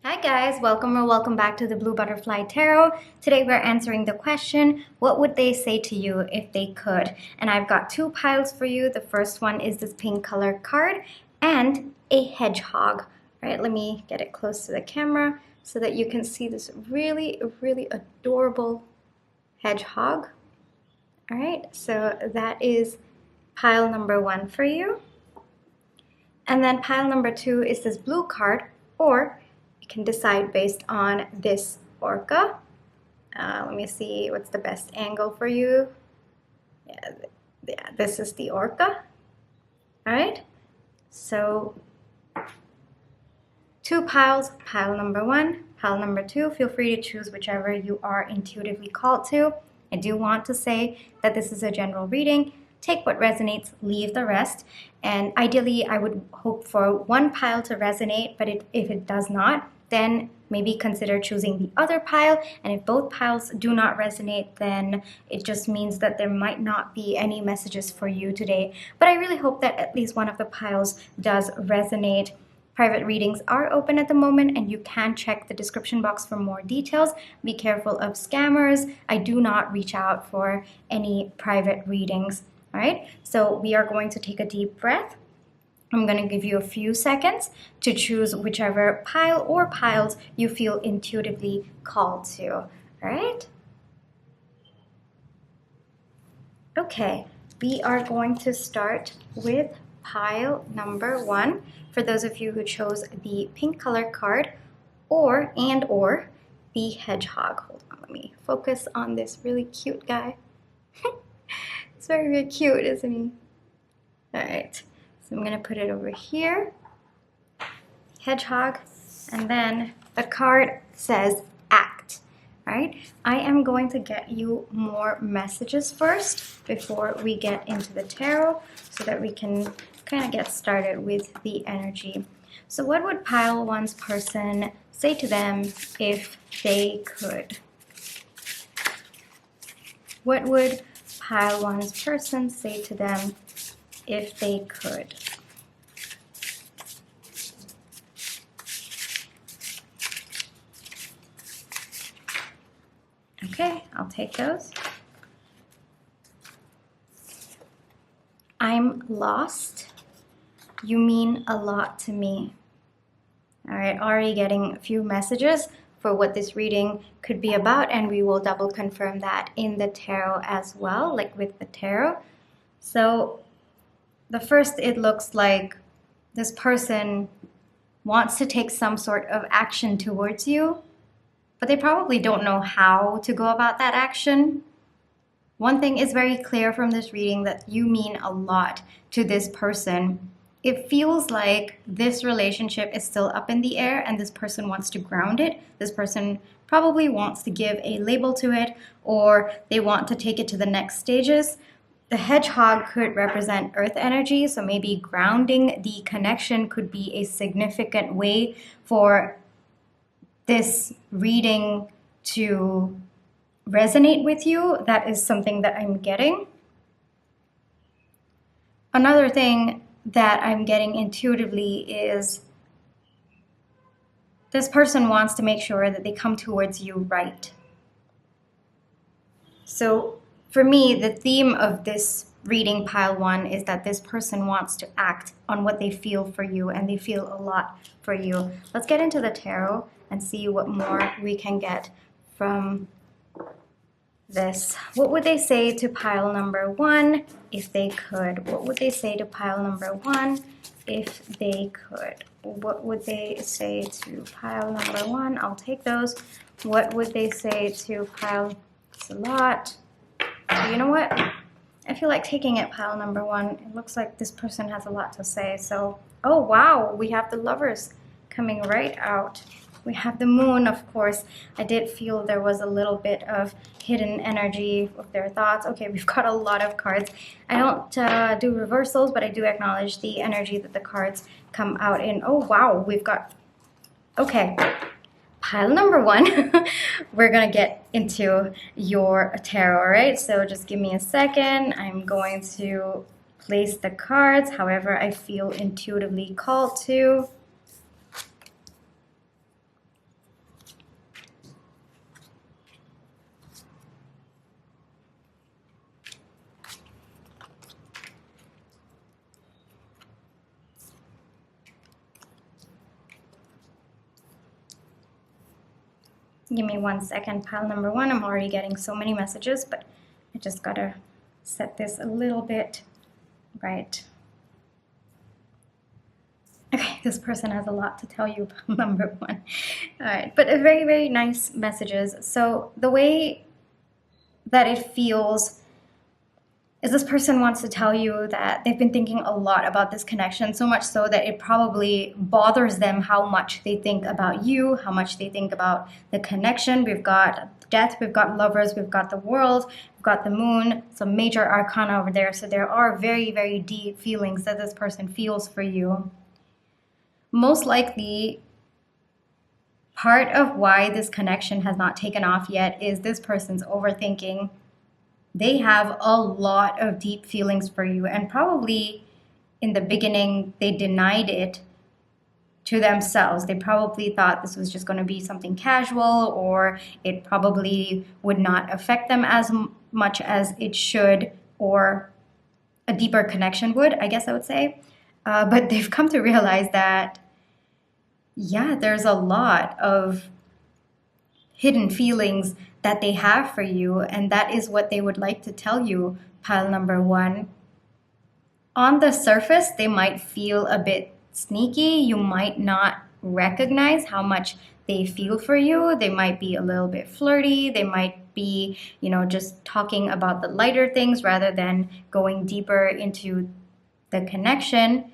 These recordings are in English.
Hi guys, welcome or welcome back to the Blue Butterfly Tarot. Today we're answering the question, what would they say to you if they could? And I've got two piles for you. The first one is this pink color card and a hedgehog. All right, let me get it close to the camera so that you can see this really adorable hedgehog. All right, so that is pile number one for you. And then pile number two is this blue card, or you can decide based on this orca. Let me see what's the best angle for you. Yeah, this is the orca. All right, so two piles, pile number one, pile number two. Feel free to choose whichever you are intuitively called to. I do want to say that this is a general reading. Take what resonates, leave the rest. And ideally, I would hope for one pile to resonate, but if it does not, then maybe consider choosing the other pile. And if both piles do not resonate, then it just means that there might not be any messages for you today. But I really hope that at least one of the piles does resonate. Private readings are open at the moment, and you can check the description box for more details. Be careful of scammers. I do not reach out for any private readings. All right, so we are going to take a deep breath. I'm going to give you a few seconds to choose whichever pile or piles you feel intuitively called to. All right? Okay, we are going to start with pile number one. For those of you who chose the pink color card or the hedgehog. Hold on, let me focus on this really cute guy. It's very cute, isn't he? All right, so I'm gonna put it over here. Hedgehog, and then the card says act. All right, I am going to get you more messages first before we get into the tarot so that we can kind of get started with the energy. So what would pile one's person say to them if they could? What would pile one's person say to them if they could? Okay, I'll take those. I'm lost. You mean a lot to me. All right, already getting a few messages for what this reading could be about, and we will double confirm that in the tarot as well, like with the tarot. So the first, it looks like this person wants to take some sort of action towards you, but they probably don't know how to go about that action. One thing is very clear from this reading, that you mean a lot to this person. It feels like this relationship is still up in the air and this person wants to ground it. This person probably wants to give a label to it, or they want to take it to the next stages. The hedgehog could represent earth energy, so maybe grounding the connection could be a significant way for this reading to resonate with you. That is something that I'm getting. Another thing that I'm getting intuitively is this person wants to make sure that they come towards you right. So for me, the theme of this reading, pile one, is that this person wants to act on what they feel for you, and they feel a lot for you. Let's get into the tarot and see what more we can get from this. What would they say to pile number one if they could? What would they say to pile number one if they could? What would they say to pile number one? I'll take those. What would they say to pile? It's a lot. So you know what? I feel like taking it, pile number one. It looks like this person has a lot to say. So, oh wow, we have the Lovers coming right out. We have the Moon, of course. I did feel there was a little bit of hidden energy of their thoughts. Okay, we've got a lot of cards. I don't do reversals, but I do acknowledge the energy that the cards come out in. Oh, wow, we've got... Okay, pile number one. We're going to get into your tarot, all right? So just give me a second. I'm going to place the cards however I feel intuitively called to. Give me 1 second, pile number one. I'm already getting so many messages, but I just gotta set this a little bit right. Okay, this person has a lot to tell you, pile number one. All right, but very, very nice messages. So the way that it feels is this person wants to tell you that they've been thinking a lot about this connection, so much so that it probably bothers them how much they think about you, how much they think about the connection. We've got death, we've got lovers, we've got the world, we've got the moon, some major arcana over there. So there are very, very deep feelings that this person feels for you. Most likely, part of why this connection has not taken off yet is this person's overthinking. They have a lot of deep feelings for you, and probably in the beginning they denied it to themselves. They probably thought this was just going to be something casual, or it probably would not affect them as much as it should, or a deeper connection would, I guess I would say. But they've come to realize that, yeah, there's a lot of hidden feelings that they have for you, and that is what they would like to tell you, pile number one. On the surface, they might feel a bit sneaky. You might not recognize how much they feel for you. They might be a little bit flirty. They might be, just talking about the lighter things rather than going deeper into the connection.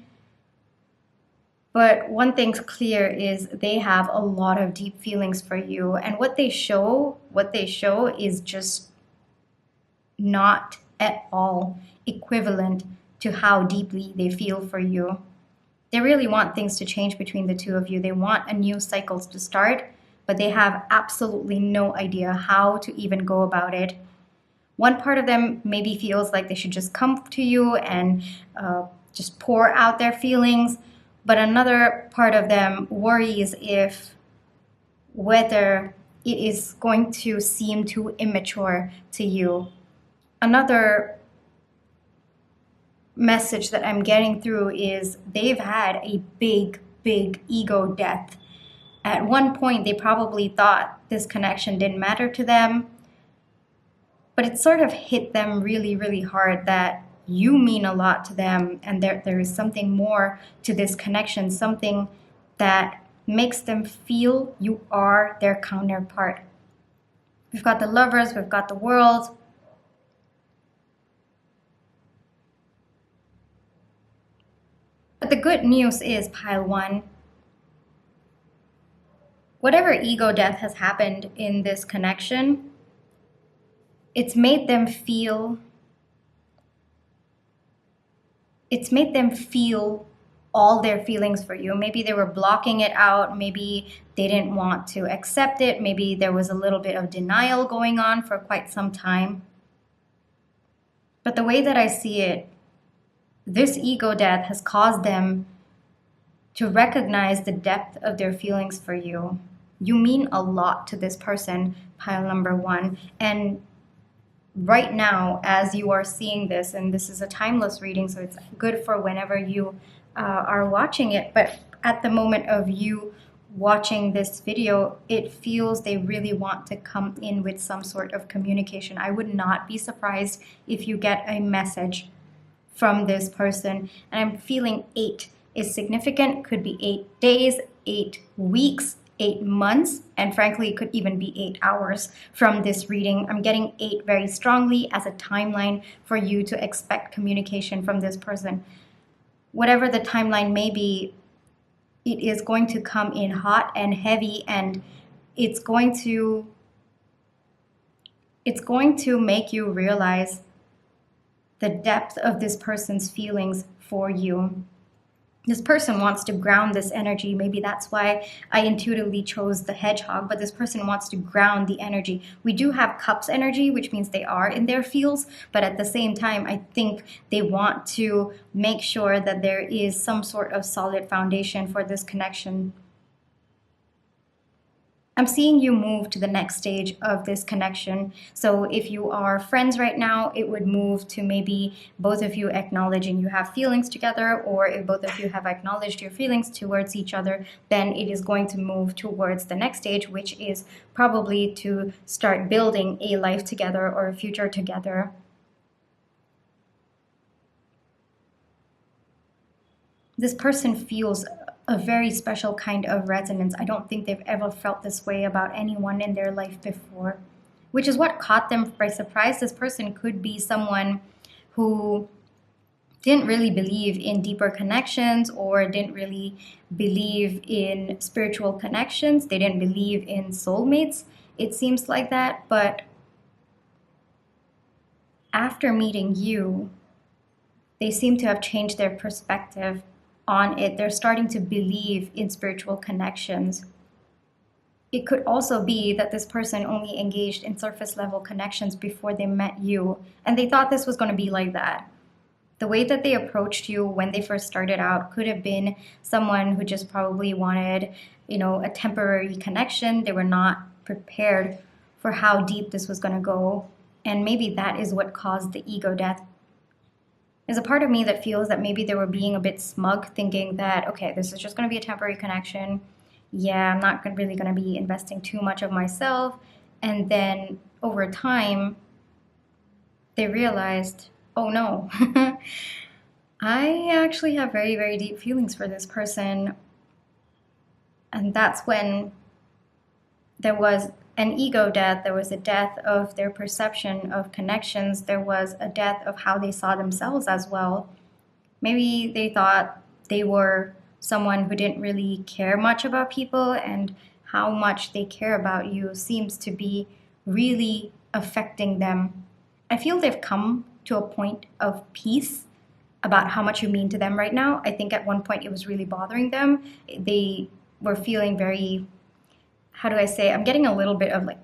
But one thing's clear is they have a lot of deep feelings for you, and what they show is just not at all equivalent to how deeply they feel for you. They really want things to change between the two of you. They want a new cycle to start, but they have absolutely no idea how to even go about it. One part of them maybe feels like they should just come to you and just pour out their feelings. But another part of them worries whether it is going to seem too immature to you. Another message that I'm getting through is they've had a big, big ego death. At one point, they probably thought this connection didn't matter to them, but it sort of hit them really, really hard that you mean a lot to them, and there is something more to this connection, something that makes them feel you are their counterpart. We've got the lovers, we've got the world. But the good news is, pile one, whatever ego death has happened in this connection, it's made them feel all their feelings for you. Maybe they were blocking it out. Maybe they didn't want to accept it. Maybe there was a little bit of denial going on for quite some time. But the way that I see it, this ego death has caused them to recognize the depth of their feelings for you. You mean a lot to this person, pile number one. And right now, as you are seeing this, and this is a timeless reading, so it's good for whenever you are watching it, but at the moment of you watching this video, it feels they really want to come in with some sort of communication. I would not be surprised if you get a message from this person, and I'm feeling 8 is significant. Could be 8 days, 8 weeks, 8 months, and frankly, it could even be 8 hours from this reading. I'm getting 8 very strongly as a timeline for you to expect communication from this person. Whatever the timeline may be, it is going to come in hot and heavy, and it's going to make you realize the depth of this person's feelings for you. This person wants to ground this energy. Maybe that's why I intuitively chose the hedgehog, but this person wants to ground the energy. We do have cups energy, which means they are in their fields, but at the same time, I think they want to make sure that there is some sort of solid foundation for this connection. I'm seeing you move to the next stage of this connection. So if you are friends right now, it would move to maybe both of you acknowledging you have feelings together, or if both of you have acknowledged your feelings towards each other, then it is going to move towards the next stage, which is probably to start building a life together or a future together. This person feels a very special kind of resonance. I don't think they've ever felt this way about anyone in their life before, which is what caught them by surprise. This person could be someone who didn't really believe in deeper connections or didn't really believe in spiritual connections. They didn't believe in soulmates. It seems like that, but after meeting you, they seem to have changed their perspective on it. They're starting to believe in spiritual connections. It could also be that this person only engaged in surface level connections before they met you, and they thought this was going to be like that. The way that they approached you when they first started out could have been someone who just probably wanted, a temporary connection. They were not prepared for how deep this was going to go, and maybe that is what caused the ego death. There's a part of me that feels that maybe they were being a bit smug, thinking that, okay, this is just going to be a temporary connection. Yeah, I'm not really going to be investing too much of myself. And then over time, they realized, oh no, I actually have very, very deep feelings for this person. And that's when there was an ego death, there was a death of their perception of connections, there was a death of how they saw themselves as well. Maybe they thought they were someone who didn't really care much about people, and how much they care about you seems to be really affecting them. I feel they've come to a point of peace about how much you mean to them right now. I think at one point it was really bothering them. They were feeling very, how do I say, I'm getting a little bit of like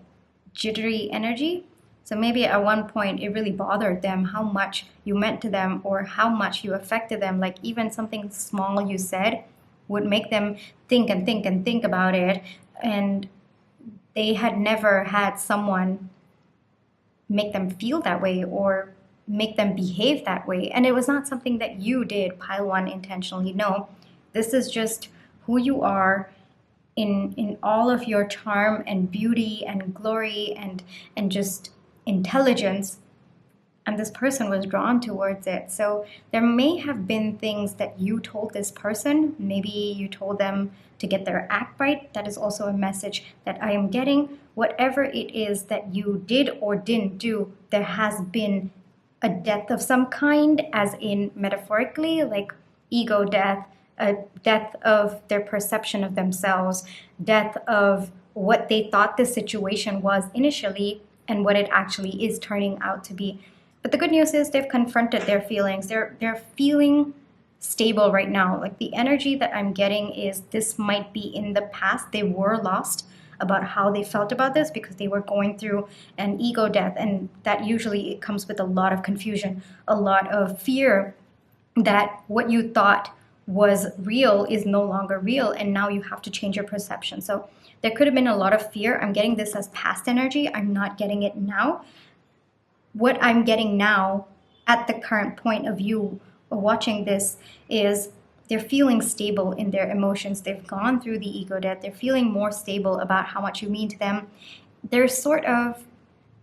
jittery energy. So maybe at one point it really bothered them how much you meant to them or how much you affected them. Like even something small you said would make them think and think and think about it. And they had never had someone make them feel that way or make them behave that way. And it was not something that you did, pile one, intentionally. No, this is just who you are in all of your charm and beauty and glory and just intelligence, and this person was drawn towards it. So there may have been things that you told this person. Maybe you told them to get their act right. That is also a message that I am getting. Whatever it is that you did or didn't do, there has been a death of some kind, as in metaphorically, like ego death, a death of their perception of themselves, death of what they thought the situation was initially and what it actually is turning out to be. But the good news is they've confronted their feelings. They're feeling stable right now. Like the energy that I'm getting is this might be in the past. They were lost about how they felt about this because they were going through an ego death, and that usually it comes with a lot of confusion, a lot of fear that what you thought was real is no longer real, and now you have to change your perception. So there could have been a lot of fear. I'm getting this as past energy. I'm not getting it now. What I'm getting now at the current point of view of watching this is they're feeling stable in their emotions. They've gone through the ego death. They're feeling more stable about how much you mean to them. There's sort of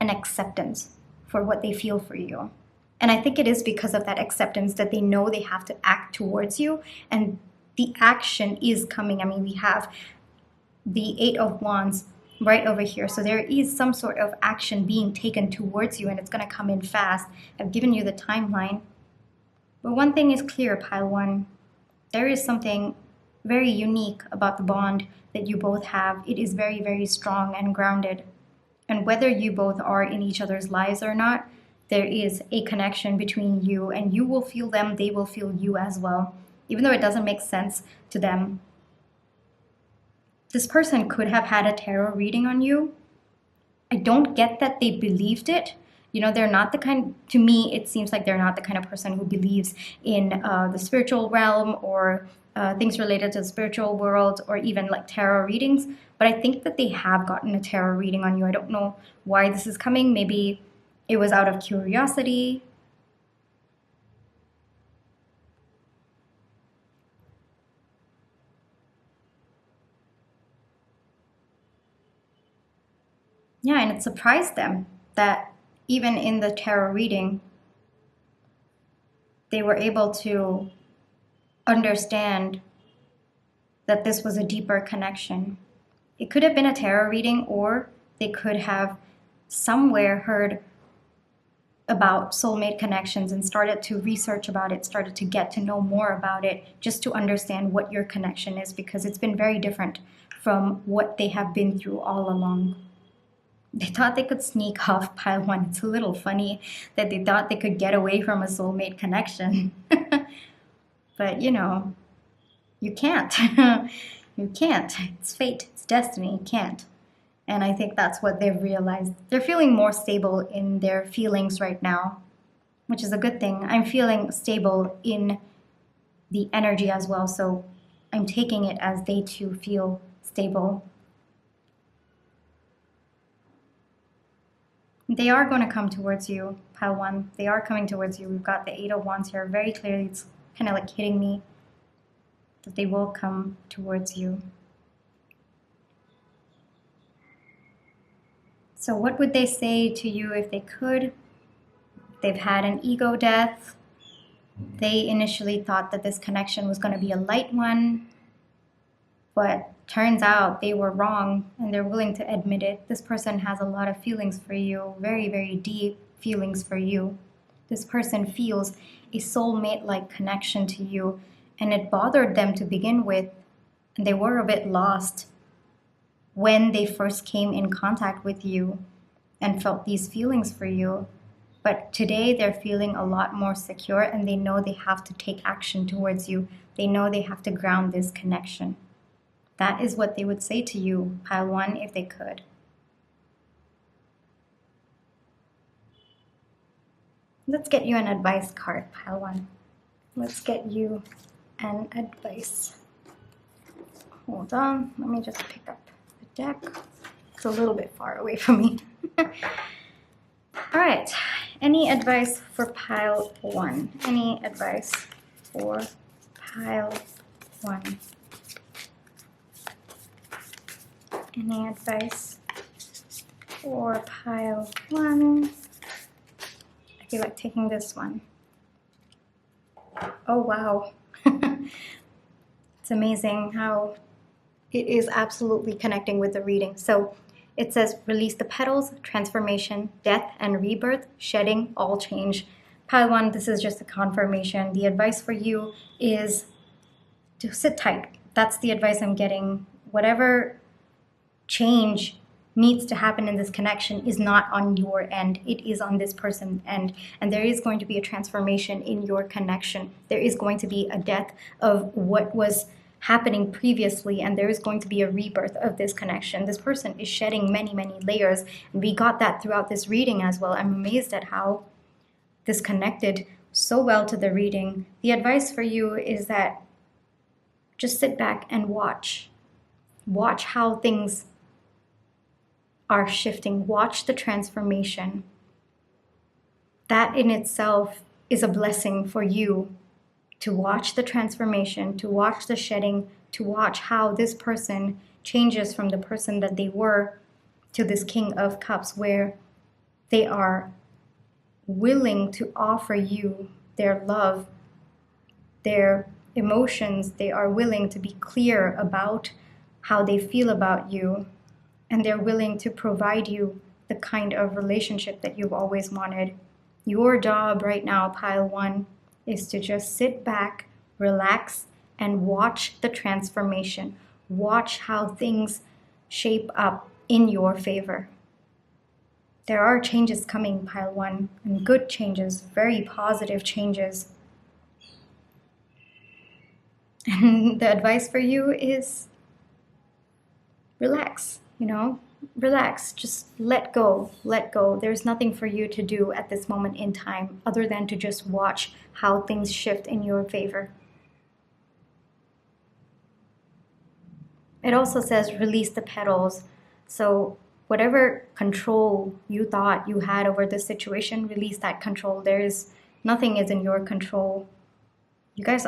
an acceptance for what they feel for you. And I think it is because of that acceptance that they know they have to act towards you, and the action is coming. I mean, we have the Eight of Wands right over here. So there is some sort of action being taken towards you, and it's going to come in fast. I've given you the timeline. But one thing is clear, pile one. There is something very unique about the bond that you both have. It is very, very strong and grounded. And whether you both are in each other's lives or not, there is a connection between you, and you will feel them, they will feel you as well, even though it doesn't make sense to them. This person could have had a tarot reading on you. I don't get that they believed it. You know, they're not the kind, to me, it seems like they're not the kind of person who believes in the spiritual realm or things related to the spiritual world or even like tarot readings. But I think that they have gotten a tarot reading on you. I don't know why this is coming. Maybe it was out of curiosity. Yeah, and it surprised them that even in the tarot reading, they were able to understand that this was a deeper connection. It could have been a tarot reading, or they could have somewhere heard about soulmate connections and started to research about it, started to get to know more about it, just to understand what your connection is, because it's been very different from what they have been through all along. They thought they could sneak off pile one. It's a little funny that they thought they could get away from a soulmate connection. But, you know, you can't. You can't. It's fate. It's destiny. You can't. And I think that's what they've realized. They're feeling more stable in their feelings right now, which is a good thing. I'm feeling stable in the energy as well. So I'm taking it as they too feel stable. They are going to come towards you, pile one. They are coming towards you. We've got the Eight of Wands here. Very clearly, it's kind of like hitting me that they will come towards you. So what would they say to you if they could? They've had an ego death. They initially thought that this connection was going to be a light one, but turns out they were wrong, and they're willing to admit it. This person has a lot of feelings for you, very, very deep feelings for you. This person feels a soulmate-like connection to you, and it bothered them to begin with, and they were a bit lost when they first came in contact with you and felt these feelings for you. But today they're feeling a lot more secure, and they know they have to take action towards you. They know they have to ground this connection. That is what they would say to you, pile one, if they could. Let's get you an advice card, pile one. Let's get you an advice. Hold on, let me just pick up the deck. It's a little bit far away from me. All right, any advice for pile one? Any advice for pile one? Any advice for pile one? I feel like taking this one. Oh, wow. It's amazing how it is absolutely connecting with the reading. So it says, release the petals, transformation, death and rebirth, shedding, all change. Pile one, this is just a confirmation. The advice for you is to sit tight. That's the advice I'm getting. Whatever change needs to happen in this connection is not on your end. It is on this person's end. And there is going to be a transformation in your connection. There is going to be a death of what was happening previously, and there is going to be a rebirth of this connection. This person is shedding many, many layers, and we got that throughout this reading as well. I'm amazed at how this connected so well to the reading. The advice for you is that just sit back and watch. Watch how things are shifting. Watch the transformation. That in itself is a blessing for you, to watch the transformation, to watch the shedding, to watch how this person changes from the person that they were to this King of Cups, where they are willing to offer you their love, their emotions. They are willing to be clear about how they feel about you, and they're willing to provide you the kind of relationship that you've always wanted. Your job right now, pile one, is to just sit back, relax, and watch the transformation. Watch how things shape up in your favor. There are changes coming, pile one, and good changes, very positive changes. And the advice for you is relax. you know, relax, just let go, let go. There's nothing for you to do at this moment in time other than to just watch how things shift in your favor. It also says release the petals. So whatever control you thought you had over this situation, release that control. Nothing is in your control. You guys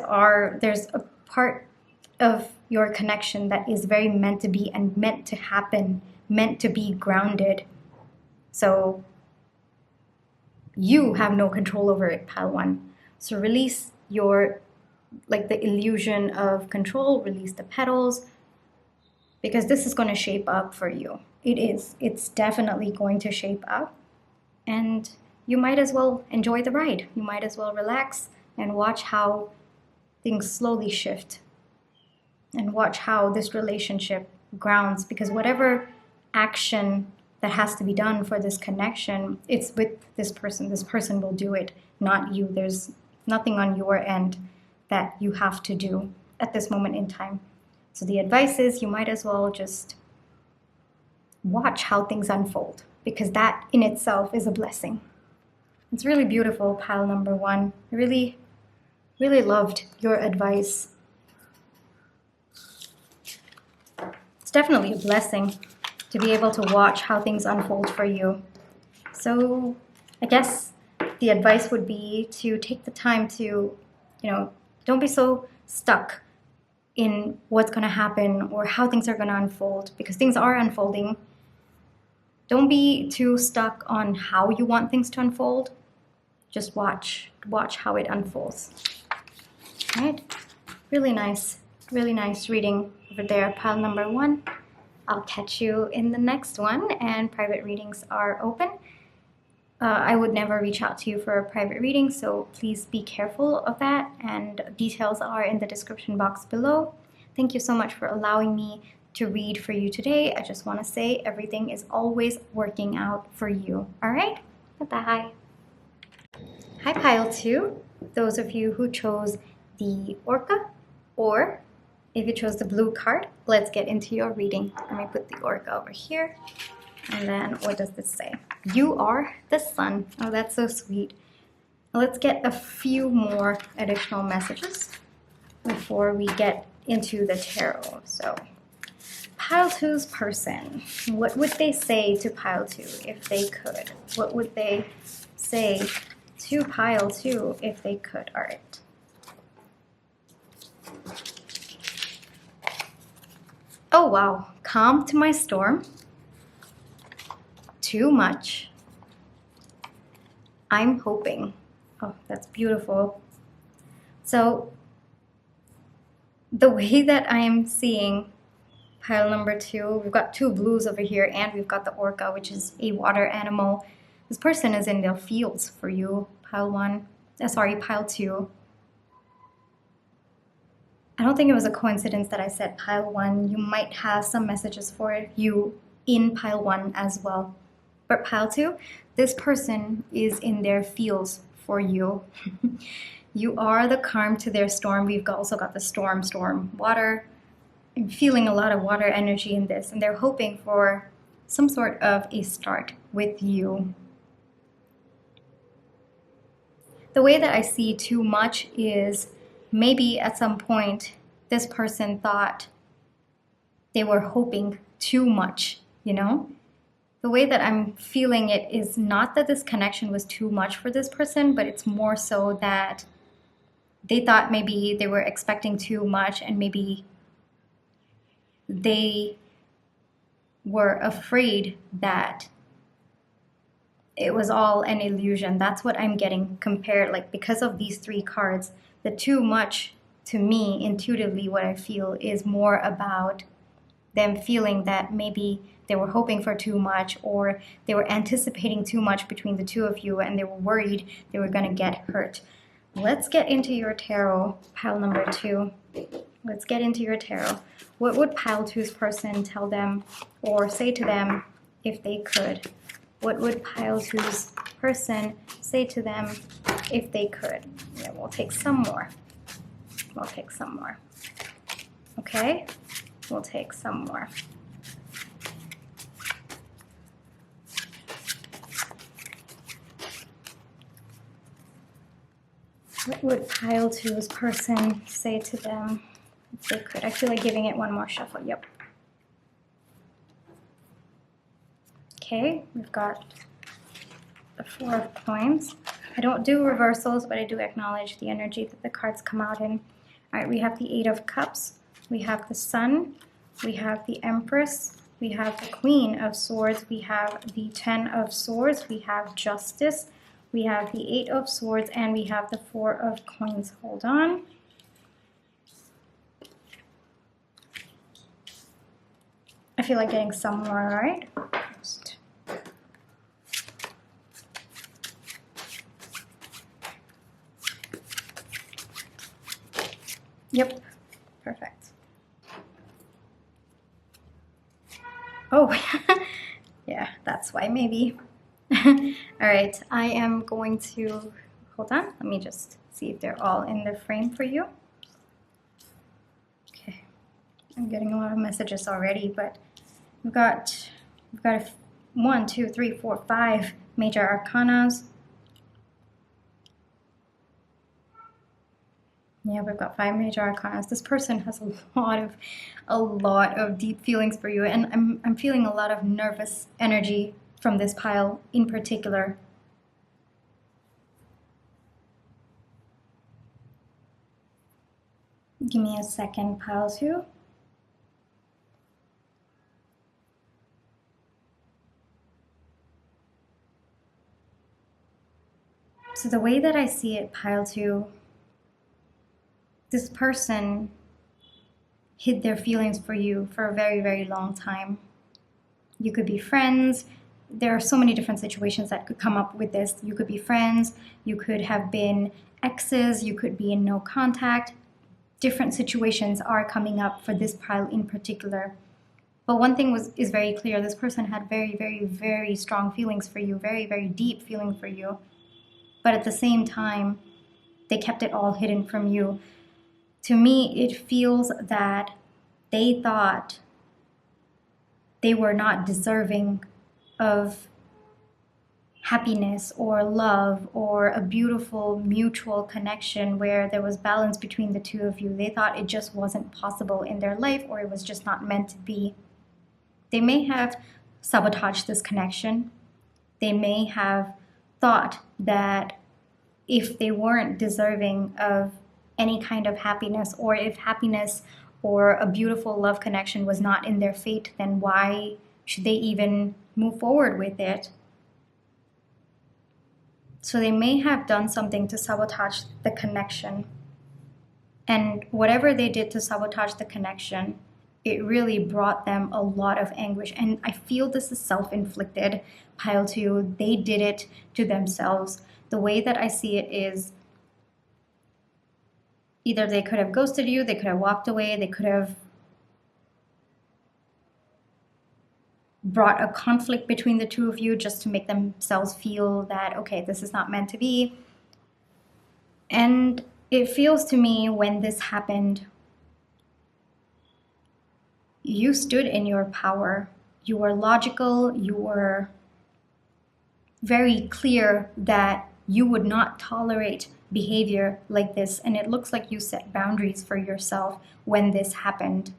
there's a part of your connection that is very meant to be and meant to happen, meant to be grounded. So you have no control over it, pile one. So release the illusion of control, release the petals, because this is going to shape up for you. It's definitely going to shape up, and you might as well enjoy the ride. You might as well relax and watch how things slowly shift, and watch how this relationship grounds, because whatever action that has to be done for this connection, it's with this person. This person will do it, not you. There's nothing on your end that you have to do at this moment in time. So the advice is you might as well just watch how things unfold, because that in itself is a blessing. It's really beautiful, pile number one. I really, really loved your advice. It's definitely a blessing to be able to watch how things unfold for you. So I guess the advice would be to take the time to, don't be so stuck in what's going to happen or how things are going to unfold, because things are unfolding. Don't be too stuck on how you want things to unfold. Just watch how it unfolds. All right? Really nice reading over there, pile number one. I'll catch you in the next one, and private readings are open. I would never reach out to you for a private reading, so please be careful of that, and details are in the description box below. Thank you so much for allowing me to read for you today. I just want to say everything is always working out for you. All right? Bye-bye. Hi, pile two. Those of you who chose the Orca, or if you chose the blue card, let's get into your reading. Let me put the Orca over here. And then what does this say? You are the sun. Oh, that's so sweet. Let's get a few more additional messages before we get into the tarot. So, pile two's person. What would they say to pile two if they could? What would they say to pile two if they could? All right. Oh, wow. Calm to my storm. Too much. I'm hoping. Oh, that's beautiful. So the way that I am seeing pile number two, we've got two blues over here, and we've got the Orca, which is a water animal. This person is in their fields for you, pile one. Pile two. I don't think it was a coincidence that I said pile one. You might have some messages for you in pile one as well. But pile two, this person is in their fields for you. You are the calm to their storm. We've also got the storm, water. I'm feeling a lot of water energy in this, and they're hoping for some sort of a start with you. The way that I see too much is maybe at some point this person thought they were hoping too much, The way that I'm feeling it is not that this connection was too much for this person, but it's more so that they thought maybe they were expecting too much, and maybe they were afraid that it was all an illusion. That's what I'm getting compared, because of these three cards, the too much to me, intuitively, what I feel is more about them feeling that maybe they were hoping for too much, or they were anticipating too much between the two of you, and they were worried they were going to get hurt. Let's get into your tarot, pile number two. Let's get into your tarot. What would pile two's person tell them or say to them if they could? What would pile two's person say to them if they could? Yeah, we'll take some more. Okay? We'll take some more. What would pile two's person say to them if they could? I feel like giving it one more shuffle. Yep. Okay, we've got the Four of Coins. I don't do reversals, but I do acknowledge the energy that the cards come out in. All right, we have the Eight of Cups. We have the Sun. We have the Empress. We have the Queen of Swords. We have the Ten of Swords. We have Justice. We have the Eight of Swords, and we have the Four of Coins. Hold on. I feel like getting somewhere, right? Just... Yep, perfect. Oh, yeah, that's why maybe. All right, I am going to, hold on, let me just see if they're all in the frame for you. Okay, I'm getting a lot of messages already, but we've got 1, 2, 3, 4, 5 major arcanas. Yeah, we've got 5 major arcanas. This person has a lot of deep feelings for you, and I'm feeling a lot of nervous energy from this pile in particular. Give me a second, pile 2. So the way that I see it, pile 2, this person hid their feelings for you for a very, very long time. You could be friends. There are so many different situations that could come up with this. You could be friends. You could have been exes. You could be in no contact. Different situations are coming up for this pile in particular. But one thing is very clear. This person had very, very, very strong feelings for you, very, very deep feeling for you. But at the same time, they kept it all hidden from you. To me, it feels that they thought they were not deserving of happiness or love or a beautiful mutual connection where there was balance between the two of you. They thought it just wasn't possible in their life, or it was just not meant to be. They may have sabotaged this connection. They may have thought that if they weren't deserving of any kind of happiness, or if happiness or a beautiful love connection was not in their fate, then why should they even move forward with it? So they may have done something to sabotage the connection. And whatever they did to sabotage the connection, it really brought them a lot of anguish. And I feel this is self-inflicted, pile 2. They did it to themselves. The way that I see it is, either they could have ghosted you, they could have walked away, they could have brought a conflict between the two of you just to make themselves feel that, okay, this is not meant to be. And it feels to me, when this happened, you stood in your power. You were logical, you were very clear that you would not tolerate behavior like this, and it looks like you set boundaries for yourself when this happened.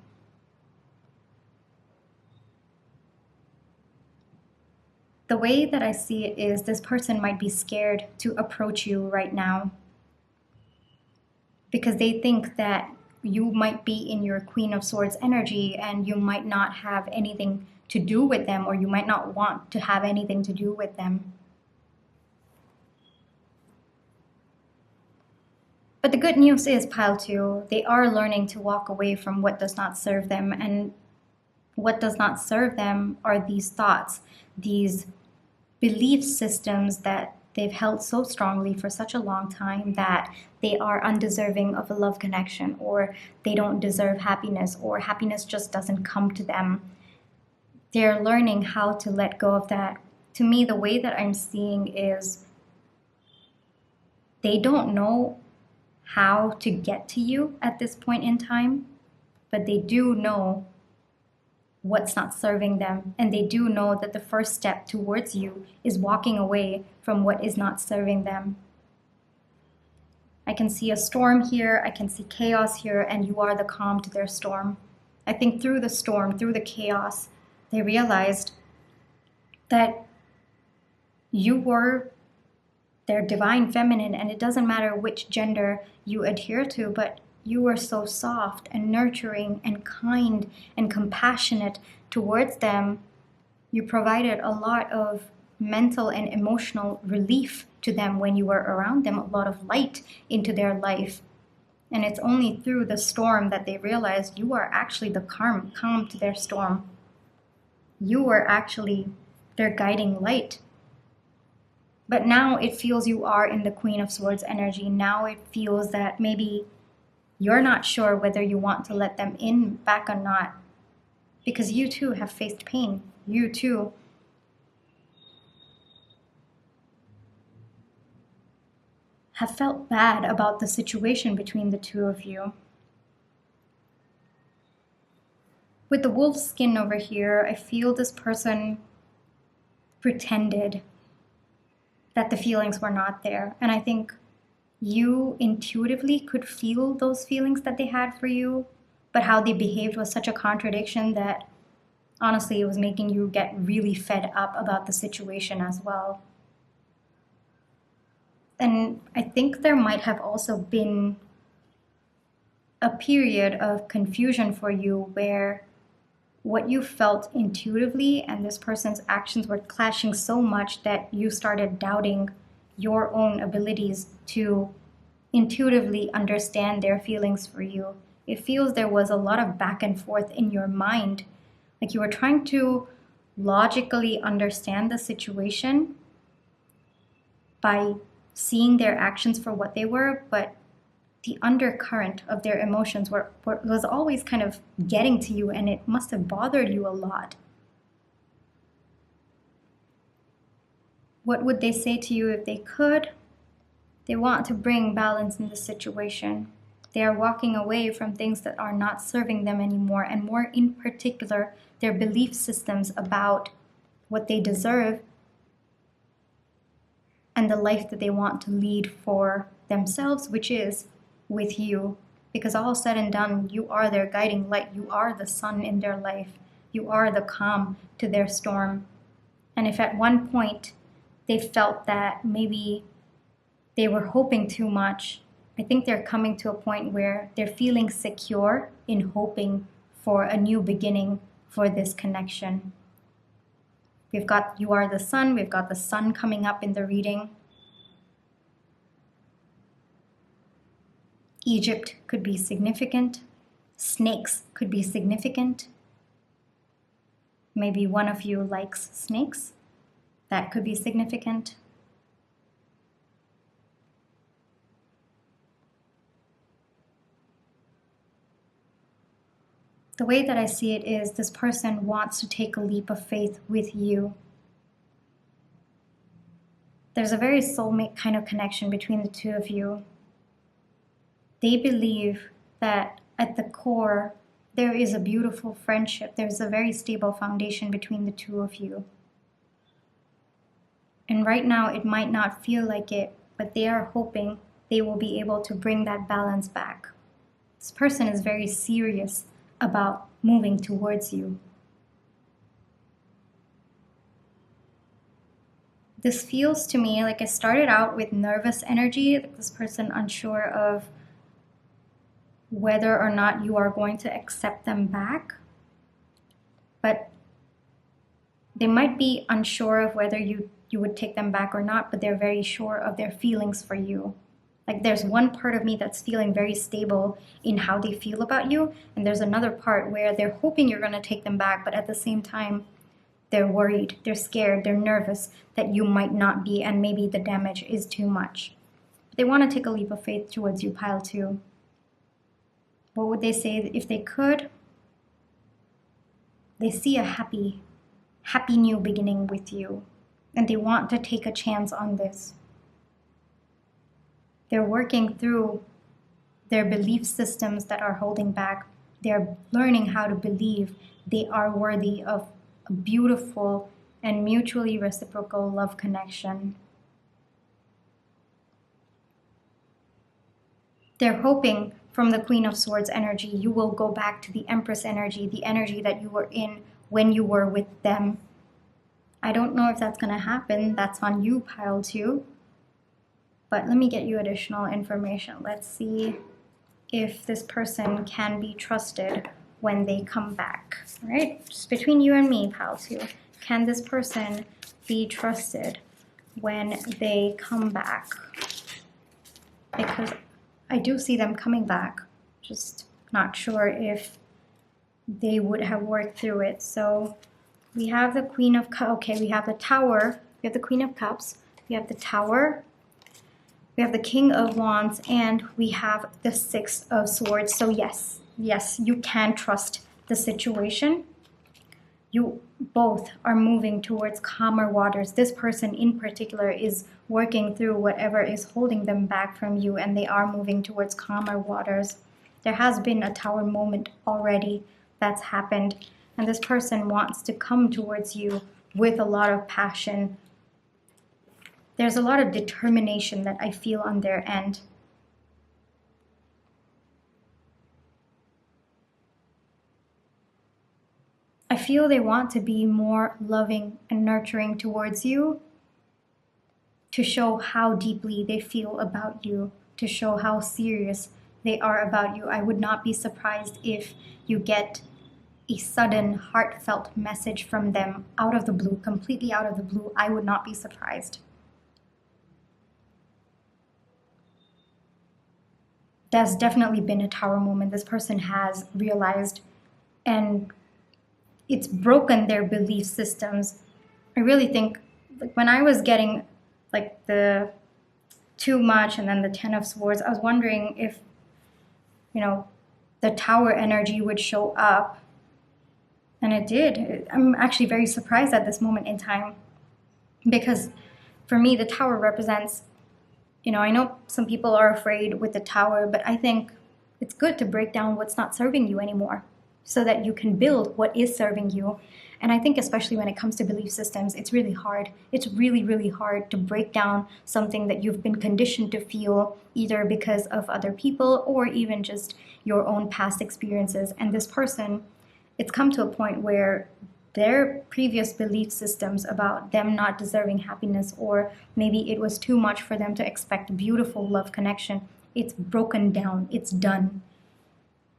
The way that I see it is, this person might be scared to approach you right now because they think that you might be in your Queen of Swords energy and you might not have anything to do with them, or you might not want to have anything to do with them. But the good news is, pile 2, they are learning to walk away from what does not serve them. And what does not serve them are these thoughts, these belief systems that they've held so strongly for such a long time, that they are undeserving of a love connection, or they don't deserve happiness, or happiness just doesn't come to them. They're learning how to let go of that. To me, the way that I'm seeing is, they don't know how to get to you at this point in time, but they do know what's not serving them, and they do know that the first step towards you is walking away from what is not serving them. I can see a storm here, I can see chaos here, and you are the calm to their storm. I think through the storm, through the chaos, they realized that you were their divine feminine, and it doesn't matter which gender you adhere to, but you were so soft and nurturing and kind and compassionate towards them. You provided a lot of mental and emotional relief to them when you were around them, a lot of light into their life. And it's only through the storm that they realized you are actually the calm to their storm. You were actually their guiding light. But now it feels you are in the Queen of Swords energy. Now it feels that maybe you're not sure whether you want to let them in back or not. Because you too have faced pain. You too have felt bad about the situation between the two of you. With the wolf skin over here, I feel this person pretended that the feelings were not there. And I think you intuitively could feel those feelings that they had for you, but how they behaved was such a contradiction that honestly it was making you get really fed up about the situation as well. And I think there might have also been a period of confusion for you where what you felt intuitively and this person's actions were clashing so much that you started doubting your own abilities to intuitively understand their feelings for you. It feels there was a lot of back and forth in your mind, like you were trying to logically understand the situation by seeing their actions for what they were, but the undercurrent of their emotions was always kind of getting to you, and it must have bothered you a lot. What would they say to you if they could? They want to bring balance in the situation. They are walking away from things that are not serving them anymore, and more in particular, their belief systems about what they deserve and the life that they want to lead for themselves, which is with you. Because all said and done, you are their guiding light. You are the sun in their life. You are the calm to their storm. And if at one point they felt that maybe they were hoping too much, I think they're coming to a point where they're feeling secure in hoping for a new beginning for this connection. We've got you are the sun. We've got the sun coming up in the reading. Egypt could be significant. Snakes could be significant. Maybe one of you likes snakes. That could be significant. The way that I see it is this person wants to take a leap of faith with you. There's a very soulmate kind of connection between the two of you. They believe that at the core, there is a beautiful friendship. There's a very stable foundation between the two of you. And right now, it might not feel like it, but they are hoping they will be able to bring that balance back. This person is very serious about moving towards you. This feels to me like I started out with nervous energy, like this person unsure of whether or not you are going to accept them back. But they might be unsure of whether you would take them back or not, but they're very sure of their feelings for you. Like there's one part of me that's feeling very stable in how they feel about you, and there's another part where they're hoping you're going to take them back, but at the same time, they're worried, they're scared, they're nervous that you might not be, and maybe the damage is too much. They want to take a leap of faith towards you, pile 2. What would they say if they could? They see a happy new beginning with you, and they want to take a chance on this. They're working through their belief systems that are holding back. They're learning how to believe they are worthy of a beautiful and mutually reciprocal love connection. They're hoping from the Queen of Swords energy, you will go back to the Empress energy, the energy that you were in when you were with them. I don't know if that's going to happen. That's on you, pile 2. But let me get you additional information. Let's see if this person can be trusted when they come back. All right, just between you and me, pile 2. Can this person be trusted when they come back? Because I do see them coming back, just not sure if they would have worked through it. So we have the Queen of Cups. Okay, we have the Tower. We have the Queen of Cups. We have the Tower. We have the King of Wands, and we have the Six of Swords. So yes, you can trust the situation. You both are moving towards calmer waters. This person in particular is working through whatever is holding them back from you, and they are moving towards calmer waters. There has been a Tower moment already that's happened, and this person wants to come towards you with a lot of passion. There's a lot of determination that I feel on their end. I feel they want to be more loving and nurturing towards you, to show how deeply they feel about you, to show how serious they are about you. I would not be surprised if you get a sudden heartfelt message from them out of the blue, completely out of the blue. I would not be surprised. There's definitely been a Tower moment. This person has realized, and it's broken their belief systems. I really think, like, when I was getting like the too much and then the 10 of Swords, I was wondering if, you know, the Tower energy would show up, and it did. I'm actually very surprised at this moment in time, because for me the Tower represents, you know, I know some people are afraid with the Tower, but I think it's good to break down what's not serving you anymore so that you can build what is serving you. And I think especially when it comes to belief systems, it's really hard. It's really, really hard to break down something that you've been conditioned to feel, either because of other people or even just your own past experiences. And this person, it's come to a point where their previous belief systems about them not deserving happiness, or maybe it was too much for them to expect beautiful love connection, it's broken down, it's done.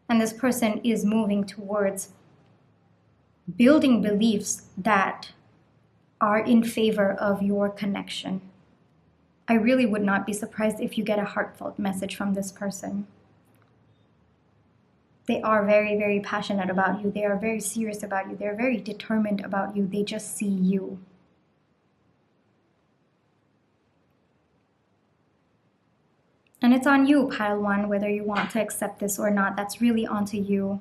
And this person is moving towards building beliefs that are in favor of your connection. I really would not be surprised if you get a heartfelt message from this person. They are very, very passionate about you. They are very serious about you. They're very determined about you. They just see you. And it's on you, pile 1, whether you want to accept this or not. That's really onto you.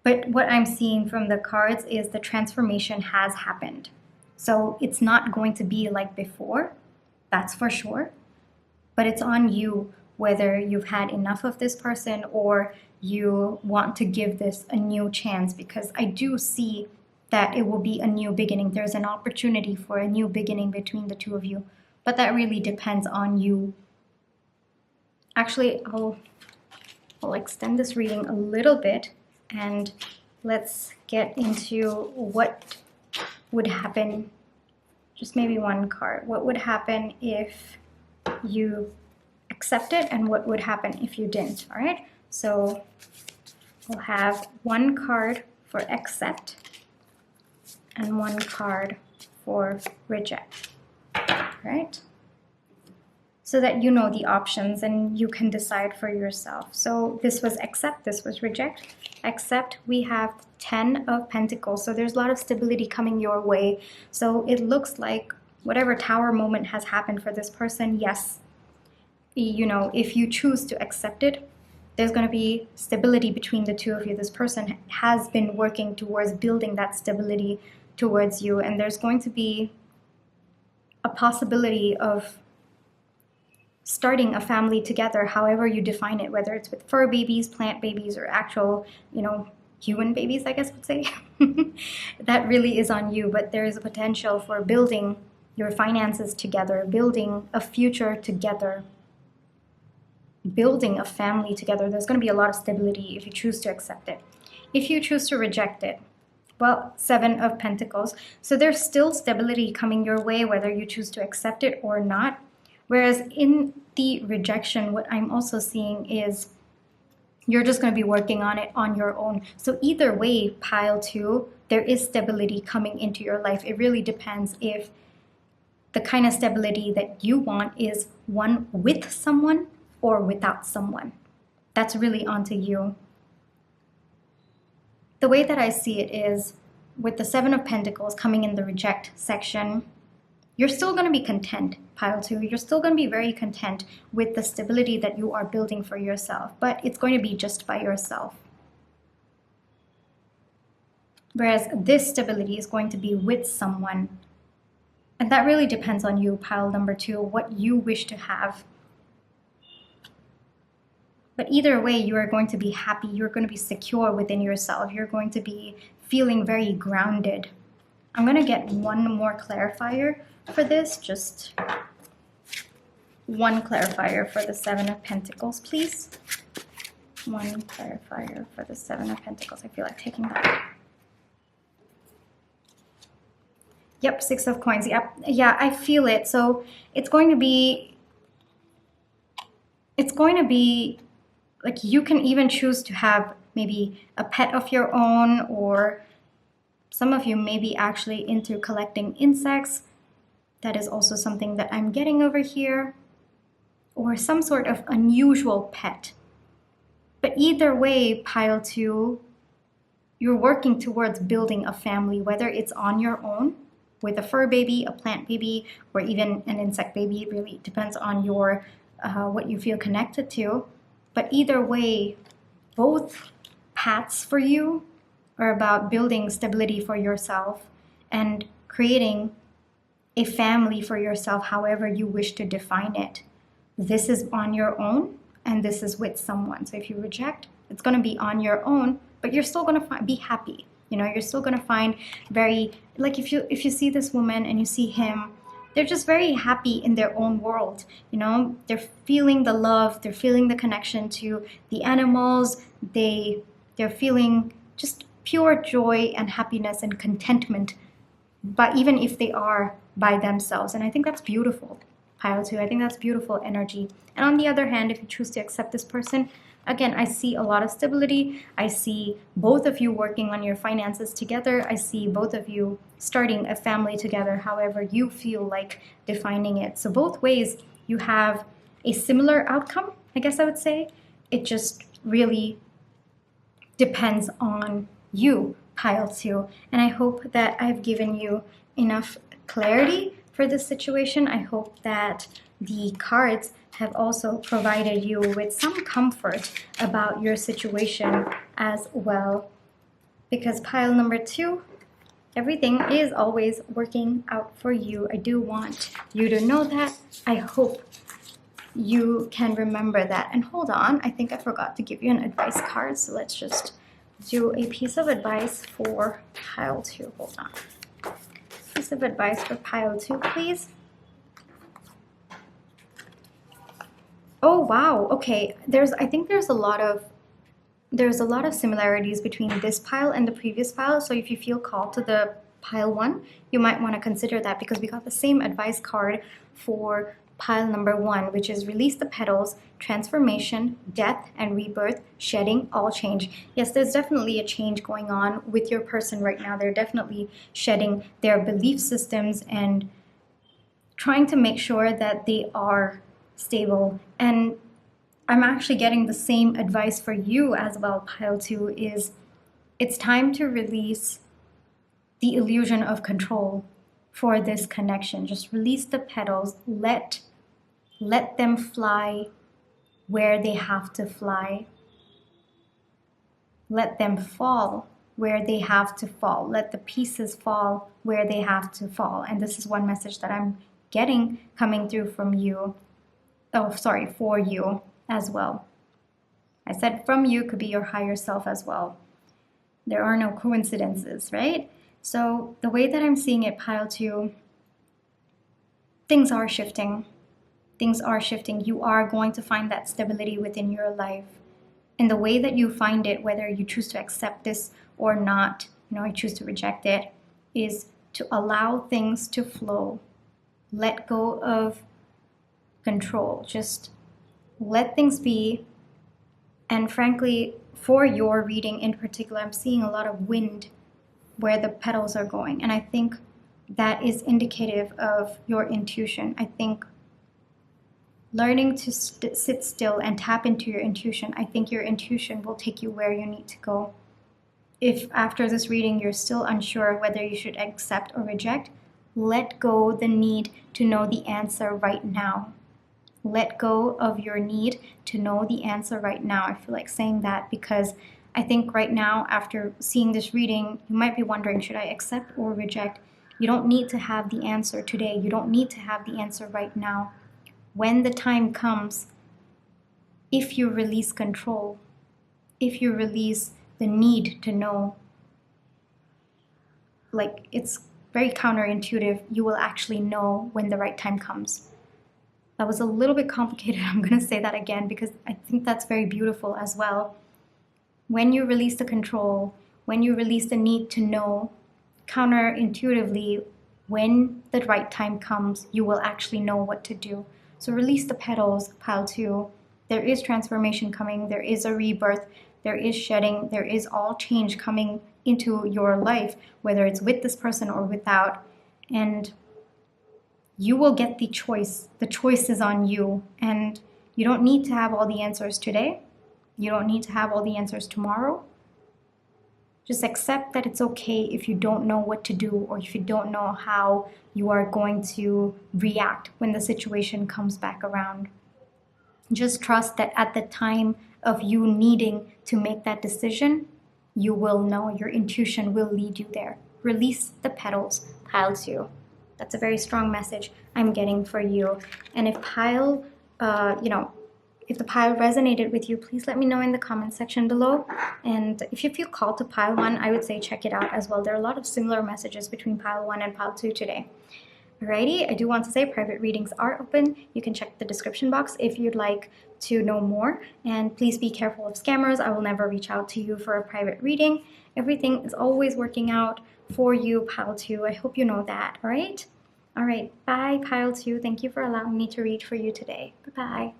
But what I'm seeing from the cards is the transformation has happened. So it's not going to be like before, that's for sure. But it's on you whether you've had enough of this person or you want to give this a new chance, because I do see that it will be a new beginning. There's an opportunity for a new beginning between the two of you, but that really depends on you. Actually, I'll extend this reading a little bit, and let's get into what would happen. Just maybe one card. What would happen if you accept it, and what would happen if you didn't? All right, so we'll have one card for accept and one card for reject. All right, so that you know the options and you can decide for yourself. So this was accept, this was reject. Accept, we have 10 of Pentacles, so there's a lot of stability coming your way. So it looks like whatever Tower moment has happened for this person, yes, you know, if you choose to accept it, there's going to be stability between the two of you. This person has been working towards building that stability towards you, and there's going to be a possibility of starting a family together, however you define it, whether it's with fur babies, plant babies, or actual, you know, human babies, I guess I would say. That really is on you, but there is a potential for building your finances together, building a future together. building a family together. There's going to be a lot of stability if you choose to accept it. If you choose to reject it, well, Seven of Pentacles. So there's still stability coming your way, whether you choose to accept it or not. Whereas in the rejection, what I'm also seeing is you're just going to be working on it on your own. So either way, pile 2, there is stability coming into your life. It really depends if the kind of stability that you want is one with someone or without someone. That's really onto you. The way that I see it is, with the Seven of Pentacles coming in the reject section, you're still going to be content, pile 2. You're still going to be very content with the stability that you are building for yourself, but it's going to be just by yourself. Whereas this stability is going to be with someone. And that really depends on you, pile number 2, what you wish to have. But either way, you are going to be happy. You're going to be secure within yourself. You're going to be feeling very grounded. I'm going to get one more clarifier for this. Just one clarifier for the Seven of Pentacles, please. One clarifier for the Seven of Pentacles. I feel like taking that. Yep, Six of Coins. Yep. Yeah, I feel it. So it's going to be like you can even choose to have maybe a pet of your own, or some of you may be actually into collecting insects. That is also something that I'm getting over here. Or some sort of unusual pet. But either way, pile 2, you're working towards building a family, whether it's on your own with a fur baby, a plant baby, or even an insect baby. It really depends on your what you feel connected to. But either way, both paths for you are about building stability for yourself and creating a family for yourself, however you wish to define it. This is on your own, and this is with someone. So if you reject, it's going to be on your own, but you're still going to be happy. You know, you're still going to find very, like if you see this woman and you see him, they're just very happy in their own world. You know, they're feeling the love, they're feeling the connection to the animals, they're feeling just pure joy and happiness and contentment, but even if they are by themselves. And I think that's beautiful, pile 2. I think that's beautiful energy. And on the other hand, if you choose to accept this person, again, I see a lot of stability. I see both of you working on your finances together. I see both of you starting a family together, however you feel like defining it. So both ways, you have a similar outcome, I guess I would say. It just really depends on you, pile 2. And I hope that I've given you enough clarity for this situation. I hope that the cards have also provided you with some comfort about your situation as well. Because pile number 2, everything is always working out for you. I do want you to know that. I hope you can remember that. And hold on, I think I forgot to give you an advice card. So let's just do a piece of advice for pile 2. Hold on. Piece of advice for pile 2, please. Oh wow, okay. I think there's a lot of similarities between this pile and the previous pile. So if you feel called to the pile 1, you might want to consider that, because we got the same advice card for pile number 1, which is release the petals, transformation, death and rebirth, shedding, all change. Yes, there's definitely a change going on with your person right now. They're definitely shedding their belief systems and trying to make sure that they are stable. And I'm actually getting the same advice for you as well, pile 2, is it's time to release the illusion of control for this connection. Just release the petals, let them fly where they have to fly. Let them fall where they have to fall. Let the pieces fall where they have to fall. And this is one message that I'm getting coming through from you. Oh, sorry, for you as well. I said from you, could be your higher self as well. There are no coincidences, right? So the way that I'm seeing it, pile 2, things are shifting. Things are shifting. You are going to find that stability within your life. And the way that you find it, whether you choose to accept this or not, you choose to reject it, is to allow things to flow. Let go of control. Just let things be. And frankly, for your reading in particular, I'm seeing a lot of wind where the petals are going. And I think that is indicative of your intuition. I think learning to sit still and tap into your intuition, I think your intuition will take you where you need to go. If after this reading you're still unsure whether you should accept or reject, let go the need to know the answer right now. Let go of your need to know the answer right now. I feel like saying that because I think right now, after seeing this reading, you might be wondering, should I accept or reject? You don't need to have the answer today. You don't need to have the answer right now. When the time comes, if you release control, if you release the need to know, like it's very counterintuitive, you will actually know when the right time comes. That was a little bit complicated. I'm going to say that again because I think that's very beautiful as well. When you release the control, when you release the need to know, counterintuitively, when the right time comes, you will actually know what to do. So release the petals, pile 2. There is transformation coming. There is a rebirth. There is shedding. There is all change coming into your life, whether it's with this person or without. And you will get the choice. The choice is on you. And you don't need to have all the answers today. You don't need to have all the answers tomorrow. Just accept that it's okay if you don't know what to do or if you don't know how you are going to react when the situation comes back around. Just trust that at the time of you needing to make that decision, you will know. Your intuition will lead you there. Release the petals, pile 2. That's a very strong message I'm getting for you. And if pile, if the pile resonated with you, please let me know in the comment section below. And if you feel called to pile 1, I would say check it out as well. There are a lot of similar messages between pile 1 and pile 2 today. Alrighty, I do want to say private readings are open. You can check the description box if you'd like to know more. And please be careful of scammers. I will never reach out to you for a private reading. Everything is always working out for you, pile 2. I hope you know that, alright? Alright, bye, pile 2. Thank you for allowing me to read for you today. Bye-bye.